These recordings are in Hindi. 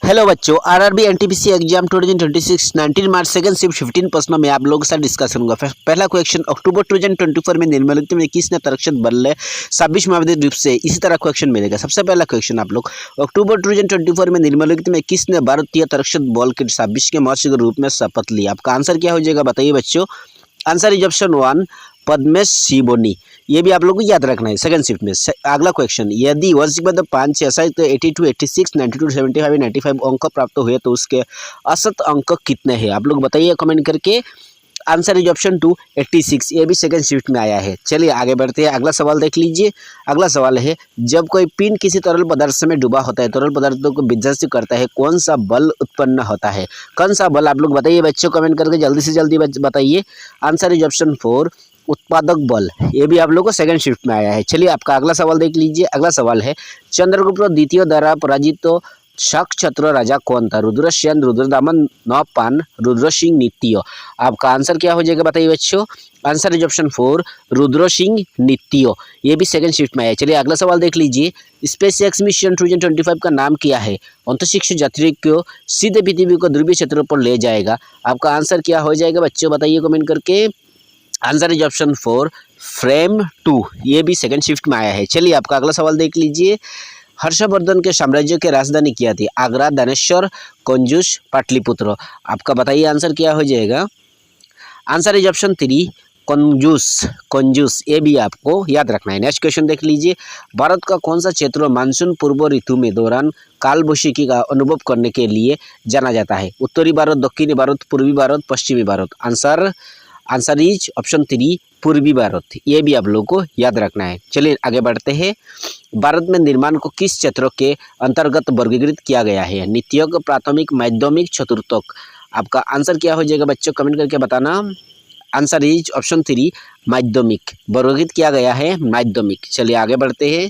हेलो बच्चों, आरआरबी एनटीपीसी एग्जाम 2026 19 मार्च सेकंड शिफ्ट 15 प्रश्नों में आप लोगों के साथ डिस्कस करूंगा। पहला क्वेश्चन, अक्टूबर 2024 में निम्नलिखित में किसने तटस्थ बल्ले 26 मावधिक रूप से इसी तरह क्वेश्चन मिलेगा। सबसे पहला क्वेश्चन आप लोग, अक्टूबर 2024 में निम्नलिखित में किसने भारतीय तटस्थ बल के 26 के महर्षि के रूप में शपथ ली। आपका आंसर क्या हो जाएगा बताइए बच्चों। आंसर इज ऑप्शन 1 पद्मेश सिबोनी। ये भी आप लोगों को याद रखना है सेकंड शिफ्ट में। अगला क्वेश्चन, यदि वर्ष के बाद 5 6 7 82 86 92 75 95 अंक प्राप्त हुए तो उसके औसत अंक कितने हैं। आप लोग बताइए कमेंट करके। Answer is option 2 86। ये भी सेकंड शिफ्ट में आया है। चलिए आगे बढ़ते हैं, अगला सवाल देख लीजिए। अगला सवाल है, जब कोई पिंड किसी तरल पदार्थ में डूबा होता है, तरल पदार्थों को विध्वंस करता है, कौन सा बल उत्पन्न होता है। कौन सा बल आप लोग बताइए बच्चों, कमेंट करके जल्दी से जल्दी बताइए। आंसर इज ऑप्शन 4 उत्पादक बल। ये भी आप लोगों को सेकंड शिफ्ट में आया है। चलिए आपका अगला सवाल देख लीजिए। अगला सवाल है, चंद्रगुप्त द्वितीय द्वारा पराजित शक छत्र राजा कौन था। रुद्रसेन, रुद्रदामन, नौपान, रुद्र सिंह नित्य। आपका आंसर क्या हो जाएगा बताइए बच्चों। Answer is option 4 Rudra Singh नित्य। ये भी सेकंड शिफ्ट में आया है। चलिए अगला सवाल देख लीजिए। स्पेस एक्स मिशन 2025 का नाम क्या है। अंतरिक्ष यात्री को सीधे पृथ्वी को ध्रुवीय क्षेत्र पर ले जाएगा। आपका आंसर क्या हो जाएगा बच्चों बताइए कमेंट करके। Answer is option 4 frame 2। ये भी सेकंड शिफ्ट में आया है। चलिए आपका अगला सवाल देख लीजिए। हर्षवर्धन के साम्राज्य की राजधानी क्या थी। आगरा, दानेश्वर, कंजूस, पाटलिपुत्र। आपका बताइए आंसर क्या हो जाएगा। आंसर इज ऑप्शन 3 कंजूस। कंजूस ये भी आपको याद रखना है। नेक्स्ट क्वेश्चन देख लीजिए। भारत का कौन सा क्षेत्र मानसून पूर्व ऋतु में दौरान कालबैसाखी का अनुभव करने के लिए जाना जाता है। उत्तरी भारत, दक्षिणी भारत, पूर्वी भारत, पश्चिमी भारत। आंसर इज ऑप्शन 3 पूर्वी भारत। ये भी आप लोगों को याद रखना है। चलिए आगे बढ़ते हैं। भारत में निर्माण को किस क्षेत्र के अंतर्गत वर्गीकृत किया गया है। नित्यक, प्राथमिक, माध्यमिक, चतुर्थक। आपका आंसर क्या हो जाएगा बच्चों कमेंट करके बताना। आंसर इज ऑप्शन 3 माध्यमिक। वर्गीकृत किया गया है माध्यमिक। चलिए आगे बढ़ते हैं।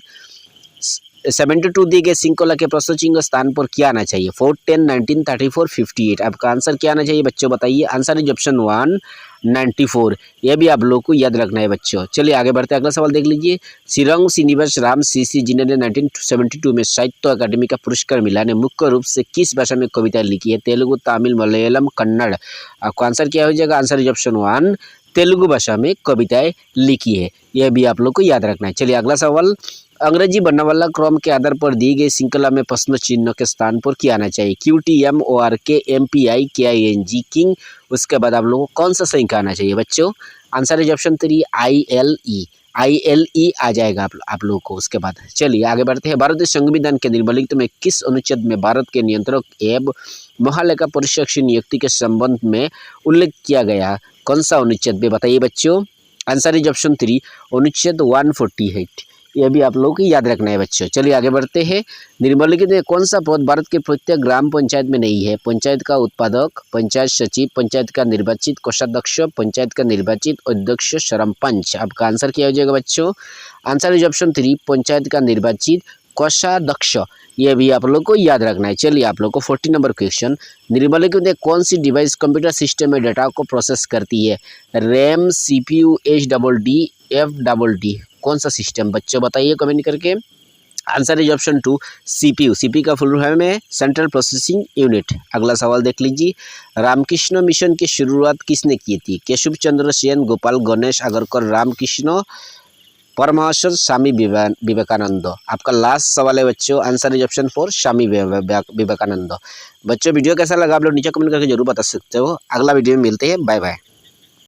72 दी गए श्रृंखला के प्रश्न चिन्ह स्थान पर क्या आना चाहिए। 4 10 19 34 58। आपका आंसर क्या आना चाहिए बच्चों बताइए। Answer is option 1 94। यह भी आप लोगों को याद रखना है बच्चों। चलिए आगे बढ़ते हैं। अगला सवाल देख लीजिए। श्रीरंग श्रीनिवास राम सीसी जिन्हें 1972 में साहित्य अकादमी का पुरस्कार मिला ने मुख्य रूप से किस भाषा में कविता लिखी है। तेलुगु, तमिल, मलयालम, कन्नड़। आपका आंसर क्या हो जाएगा। आंसर इज ऑप्शन 1 तेलुगु भाषा में कविताएं लिखी है। यह भी आप लोग को याद रखना है। चलिए अगला सवाल। अंग्रेजी वर्णमाला क्रम के आधार पर दी गई श्रृंखला में प्रश्न चिन्ह के स्थान पर क्या आना चाहिए। QT MORK MPI KING king. उसके बाद आप लोगों को कौन सा संख्या आना चाहिए बच्चों। आंसर इज ऑप्शन 3 ILE आ जाएगा आप लोगों को उसके बाद। चलिए आगे बढ़ते हैं। भारतीय संविधान के निम्नलिखित में किस अनुच्छेद में भारत के नियंत्रक एवं महालेखा परीक्षक की नियुक्ति के संबंध में उल्लेख किया गया। कौन सा अनुच्छेद में बताइए बच्चों। आंसर इज ऑप्शन 3 अनुच्छेद 148। यह भी आप लोगों को याद रखना है बच्चों। चलिए आगे बढ़ते हैं। निम्नलिखित में कौन सा पद भारत के प्रत्येक ग्राम पंचायत में नहीं है। पंचायत का उत्पादक, पंचायत सचिव, पंचायत का निर्वाचित कोषाध्यक्ष, पंचायत का निर्वाचित अध्यक्ष, सरपंच। आपका आंसर क्या हो जाएगा बच्चों। आंसर इज ऑप्शन 3 पंचायत का निर्वाचित कोषाध्यक्ष। ये भी आप लोग को याद रखना है। चलिए आप लोग को 40 नंबर क्वेश्चन। निम्नलिखित में कौन सी डिवाइस कंप्यूटर सिस्टम में डाटा को प्रोसेस करती है। RAM, CPU, HDD, FDD। कौन सा सिस्टम बच्चों बताइए कमेंट करके। Answer is option 2 CPU। CPU का फुल फॉर्म है सेंट्रल प्रोसेसिंग यूनिट। अगला सवाल देख लीजिए। रामकृष्ण मिशन की शुरुआत किसने की थी। केशव चंद्र सेन, गोपाल गणेश आगरकर, रामकृष्ण परमहंस, स्वामी विवेकानंद। आपका लास्ट सवाल है बच्चों। Answer is option 4 Swami Vivekananda. बच्चों वीडियो कैसा लगा आप लोग नीचे कमेंट करके जरूर बता सकते हो। अगला वीडियो में मिलते हैं। Bye bye.